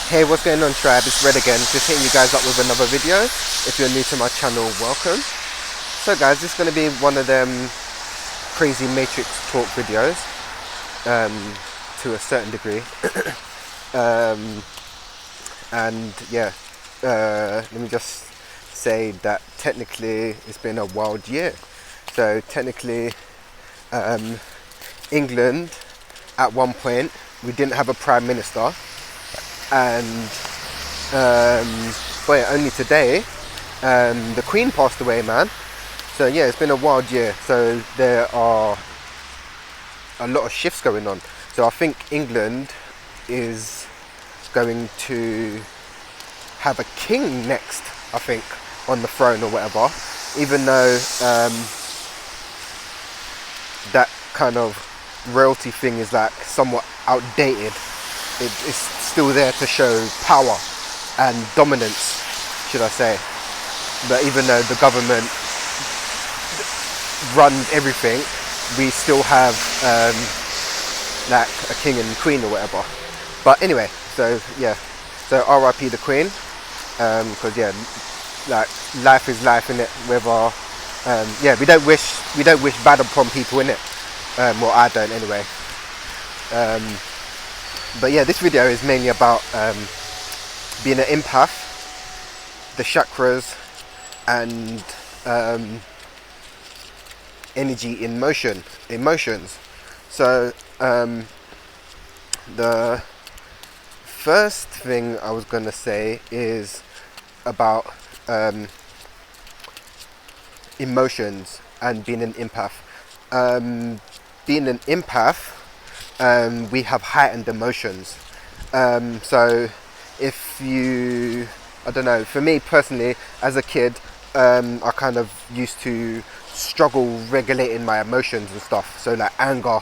Hey, what's going on, tribe? It's Red again, just hitting you guys up with another video. If you're new to my channel, welcome. So guys, this is going to be one of them crazy matrix talk videos, to a certain degree. And yeah, let me just say that technically it's been a wild year. So technically, England, at one point, we didn't have a prime minister, and only today the Queen passed away, man. So yeah, it's been a wild year. So there are a lot of shifts going on. So I think England is going to have a king next, I think, on the throne or whatever, even though that kind of royalty thing is like somewhat outdated. It's still there to show power and dominance, should I say. But even though the government runs everything, we still have like a king and queen or whatever. But anyway, so yeah, so RIP the Queen, because yeah, like life is life, innit? Whether yeah, we don't wish bad upon people, innit? Well, I don't anyway. But yeah, this video is mainly about being an empath, the chakras, and energy in motion, emotions. So the first thing I was going to say is about emotions and being an empath. Being an empath, we have heightened emotions. So if you, I don't know, for me personally, as a kid, I kind of used to struggle regulating my emotions and stuff. So like anger.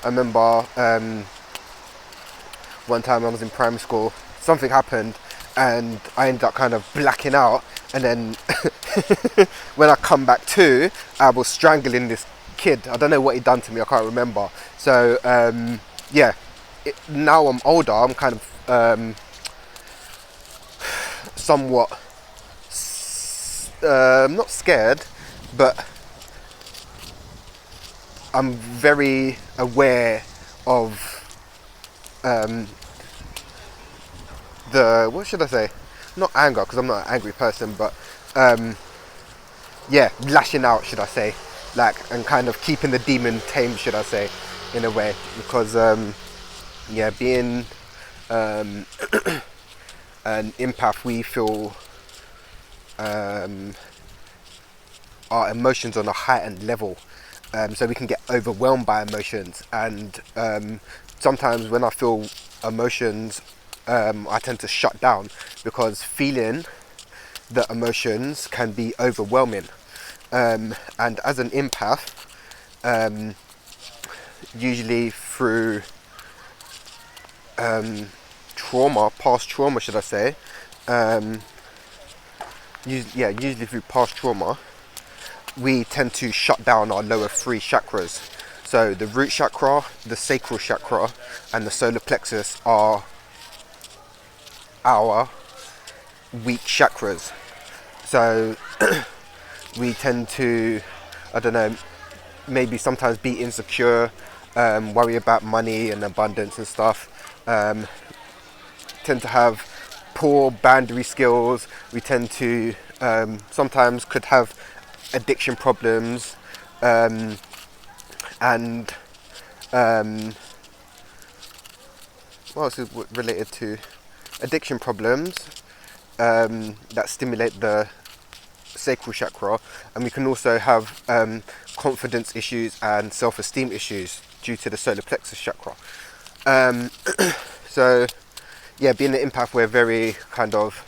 I remember one time I was in primary school, something happened and I ended up kind of blacking out, and then when I come back to, I was strangling this kid. I don't know what he done to me, I can't remember. So yeah, now I'm older, I'm kind of somewhat not scared, but I'm very aware of the, what should I say, not anger, because I'm not an angry person, but yeah, lashing out, should I say, like, and kind of keeping the demon tamed, should I say, in a way, because yeah, being an empath, we feel our emotions on a heightened level, so we can get overwhelmed by emotions, and sometimes when I feel emotions, I tend to shut down, because feeling the emotions can be overwhelming. And as an empath, usually through trauma, past trauma, should I say, usually through past trauma, we tend to shut down our lower three chakras. So the root chakra, the sacral chakra, and the solar plexus are our weak chakras. So we tend to, I don't know, maybe sometimes be insecure, worry about money and abundance and stuff, tend to have poor boundary skills. We tend to sometimes could have addiction problems, and what else is related to addiction problems, that stimulate the sacral chakra, and we can also have confidence issues and self-esteem issues due to the solar plexus chakra. So yeah, being an empath, we're very kind of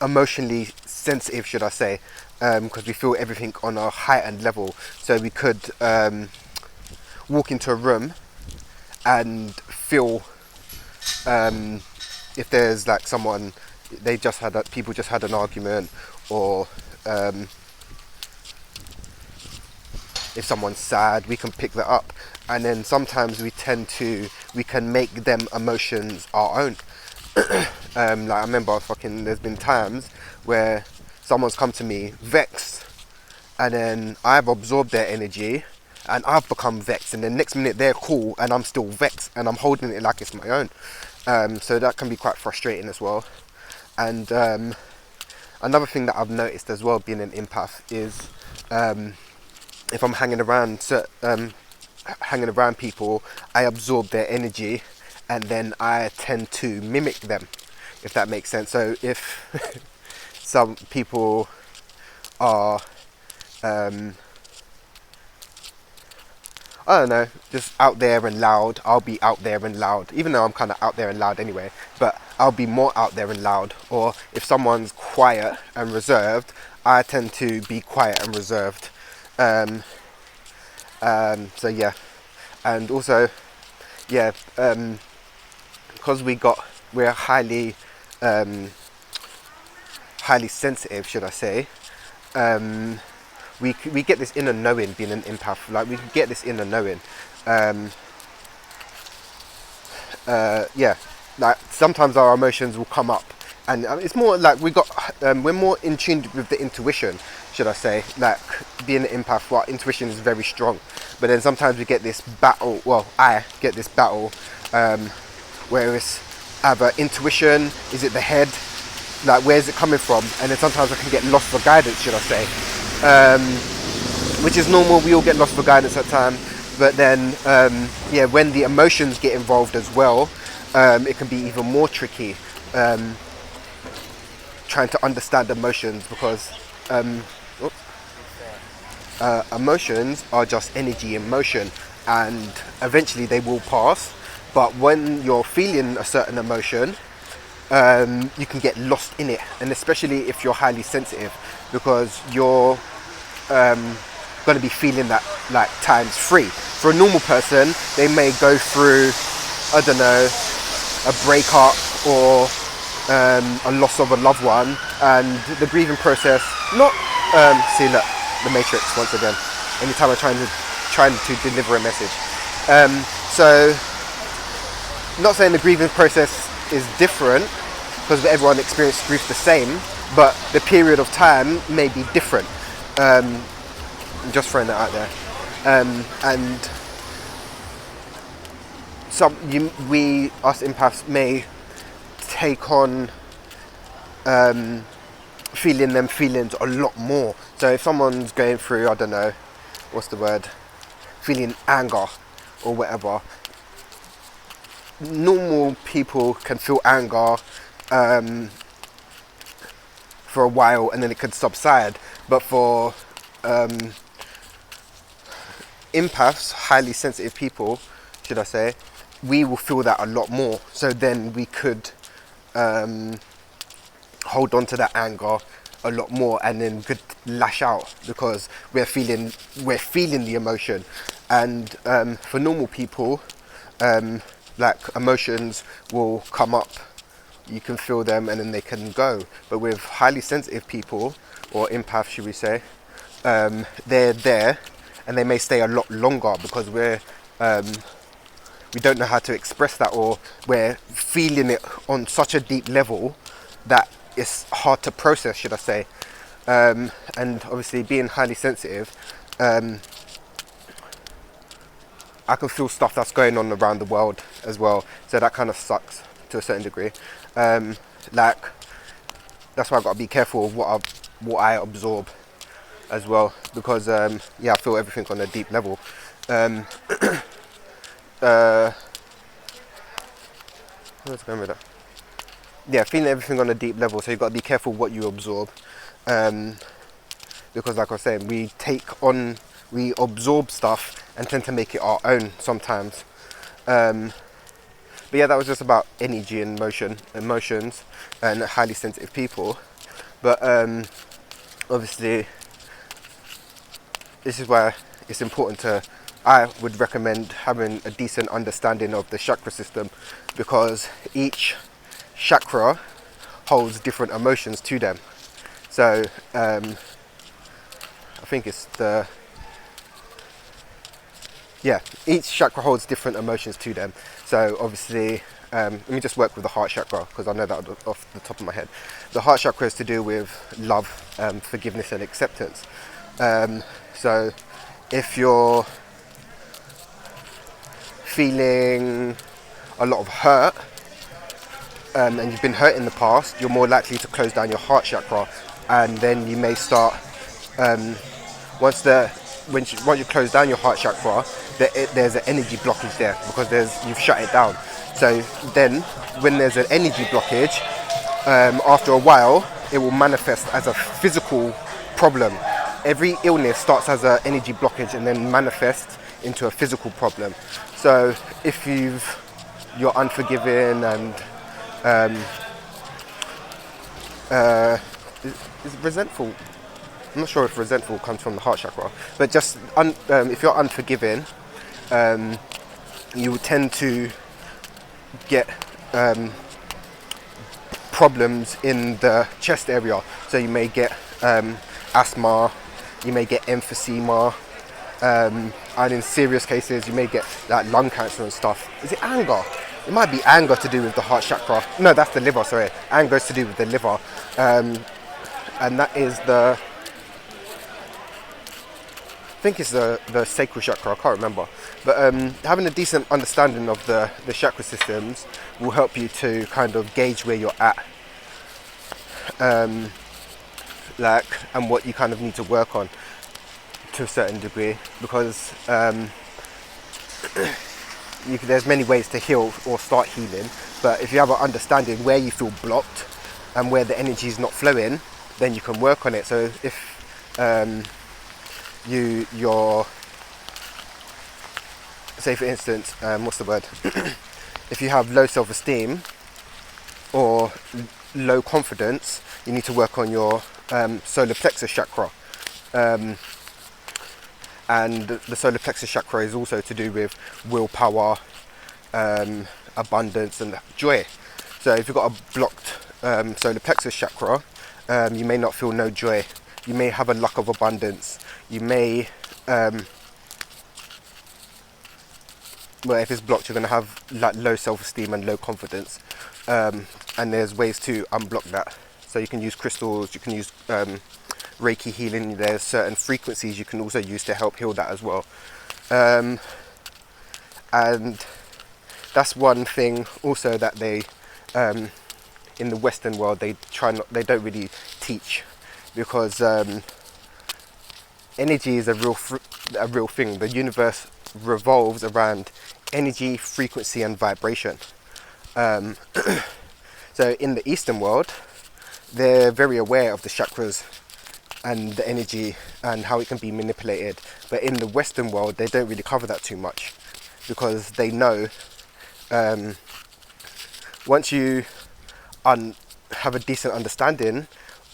emotionally sensitive, should I say, because we feel everything on a heightened level. So we could walk into a room and feel if there's like someone, people just had an argument, or if someone's sad, we can pick that up. And then sometimes we can make them emotions our own. Like I remember there's been times where someone's come to me vexed, and then I've absorbed their energy and I've become vexed, and the next minute they're cool and I'm still vexed and I'm holding it like it's my own. So that can be quite frustrating as well. And another thing that I've noticed as well, being an empath, is if I'm hanging around people, I absorb their energy and then I tend to mimic them, if that makes sense. So if some people are I don't know, just out there and loud, I'll be out there and loud, even though I'm kind of out there and loud anyway, but I'll be more out there and loud. Or if someone's quiet and reserved, I tend to be quiet and reserved. So yeah, and also, yeah, because we're highly sensitive, should I say. We get this inner knowing, being an empath. Like, we can get this inner knowing. Yeah, like sometimes our emotions will come up, and it's more like we're more in tune with the intuition, should I say. Like, being an empath, our intuition is very strong, but then sometimes we get this battle. Well, I get this battle where it's either intuition, is it the head, like where's it coming from, and then sometimes I can get lost for guidance, should I say. Which is normal, we all get lost for guidance at times, but then yeah, when the emotions get involved as well, it can be even more tricky, trying to understand emotions, because emotions are just energy in motion, and eventually they will pass. But when you're feeling a certain emotion, you can get lost in it, and especially if you're highly sensitive, because you're going to be feeling that like times 3. For a normal person, they may go through, I don't know, a breakup or a loss of a loved one, and the grieving process, not see, look, the Matrix once again, anytime I'm trying to deliver a message. So not saying the grieving process is different, because everyone experiences grief the same, but the period of time may be different. I'm just throwing that out there. And us empaths may take on feeling them feelings a lot more. So if someone's going through, I don't know, what's the word, feeling anger or whatever, normal people can feel anger for a while and then it could subside, but for empaths, highly sensitive people, should I say, we will feel that a lot more. So then we could hold on to that anger a lot more, and then could lash out because we're feeling the emotion. And for normal people, like, emotions will come up, you can feel them, and then they can go. But with highly sensitive people, or empaths should we say, they're there and they may stay a lot longer, because we don't know how to express that, or we're feeling it on such a deep level that it's hard to process, should I say. And obviously, being highly sensitive, I can feel stuff that's going on around the world as well, so that kind of sucks to a certain degree. Like, that's why I've got to be careful of what I absorb as well, because yeah, I feel everything on a deep level. Where's going with that? Yeah, feeling everything on a deep level, so you've got to be careful what you absorb, because like I was saying, we absorb stuff and tend to make it our own sometimes. But yeah, that was just about energy and emotions, and highly sensitive people. But obviously, this is why it's important I would recommend having a decent understanding of the chakra system, because each chakra holds different emotions to them. So I think it's the Yeah, each chakra holds different emotions to them. So obviously, let me just work with the heart chakra because I know that off the top of my head. The heart chakra is to do with love, forgiveness, and acceptance. So if you're feeling a lot of hurt, and you've been hurt in the past, you're more likely to close down your heart chakra, and then you may start once you close down your heart chakra, there's an energy blockage there because you've shut it down. So then, when there's an energy blockage, after a while, it will manifest as a physical problem. Every illness starts as an energy blockage and then manifests into a physical problem. So if you're unforgiving and is resentful. I'm not sure if resentful comes from the heart chakra, but just if you're unforgiving, you tend to get problems in the chest area. So you may get asthma, you may get emphysema, and in serious cases you may get like lung cancer and stuff. Is it anger? It might be anger to do with the heart chakra. No, that's the liver, sorry. Anger is to do with the liver. And that is I think it's the sacral chakra, I can't remember. But having a decent understanding of the chakra systems will help you to kind of gauge where you're at. And what you kind of need to work on to a certain degree, because there's many ways to heal or start healing, but if you have an understanding where you feel blocked and where the energy is not flowing, then you can work on it. So if you're say for instance, what's the word? If you have low self-esteem or low confidence, you need to work on your solar plexus chakra. And the solar plexus chakra is also to do with willpower, abundance and joy. So if you've got a blocked solar plexus chakra, you may not feel no joy. You may have a lack of abundance. You may, if it's blocked, you're going to have like low self-esteem and low confidence. And there's ways to unblock that. So you can use crystals, you can use Reiki healing. There's certain frequencies you can also use to help heal that as well. And that's one thing also that they, in the Western world, they don't really teach, because energy is a real thing. The universe revolves around energy, frequency, and vibration. So in the Eastern world, they're very aware of the chakras and the energy and how it can be manipulated. But in the Western world, they don't really cover that too much, because they know once you have a decent understanding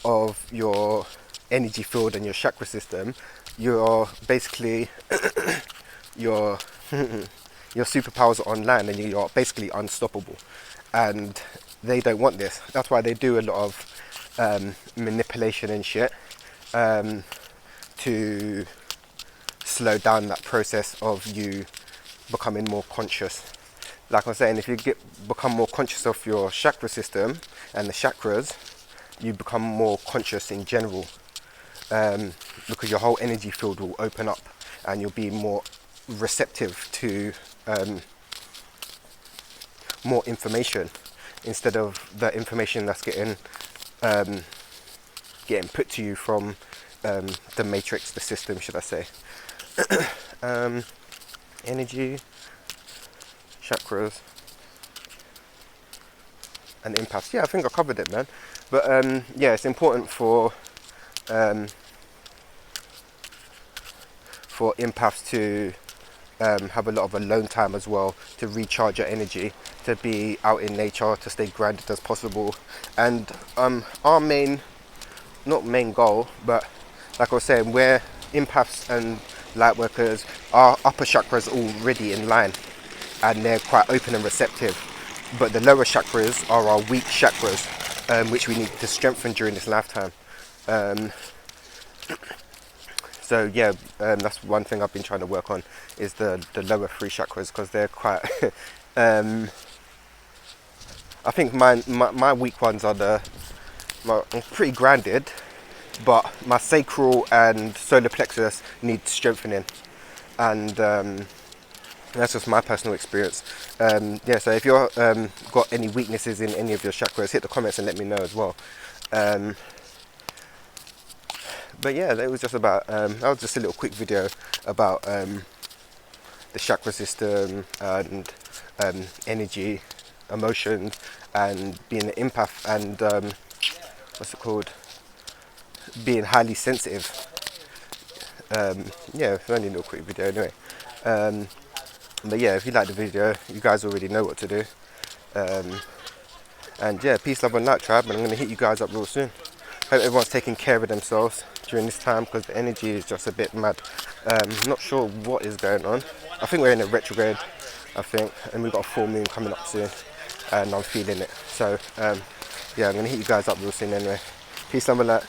of your energy field and your chakra system, you're basically your superpowers are online and you're basically unstoppable. And they don't want this. That's why they do a lot of manipulation and shit, to slow down that process of you becoming more conscious. Like I was saying, if you become more conscious of your chakra system and the chakras, you become more conscious in general, because your whole energy field will open up and you'll be more receptive to more information, instead of the information that's getting put to you from the matrix, the system, should I say. Energy, chakras, and empaths. Yeah, I think I covered it, man. But yeah, it's important for empaths to have a lot of alone time as well, to recharge your energy, to be out in nature, to stay grounded as possible. And our not main goal, but like I was saying, we're empaths and light workers, our upper chakras already in line and they're quite open and receptive, but the lower chakras are our weak chakras, which we need to strengthen during this lifetime. So yeah, that's one thing I've been trying to work on, is the lower three chakras, because they're quite I think my weak ones are I'm pretty grounded, but my sacral and solar plexus need strengthening, and that's just my personal experience. Yeah, so if you're got any weaknesses in any of your chakras, hit the comments and let me know as well. But yeah, that was just about that was just a little quick video about the chakra system and energy, emotions, and being an empath, and what's it called, being highly sensitive. Yeah, it's only a little quick video anyway. But yeah, if you like the video, you guys already know what to do. And yeah, peace, love and light, tribe, and I'm going to hit you guys up real soon. Hope everyone's taking care of themselves during this time, because the energy is just a bit mad. Not sure what is going on. I think we're in a retrograde, I think, and we've got a full moon coming up soon, and I'm feeling it. So yeah, I'm going to hit you guys up real soon anyway. Peace, love and light.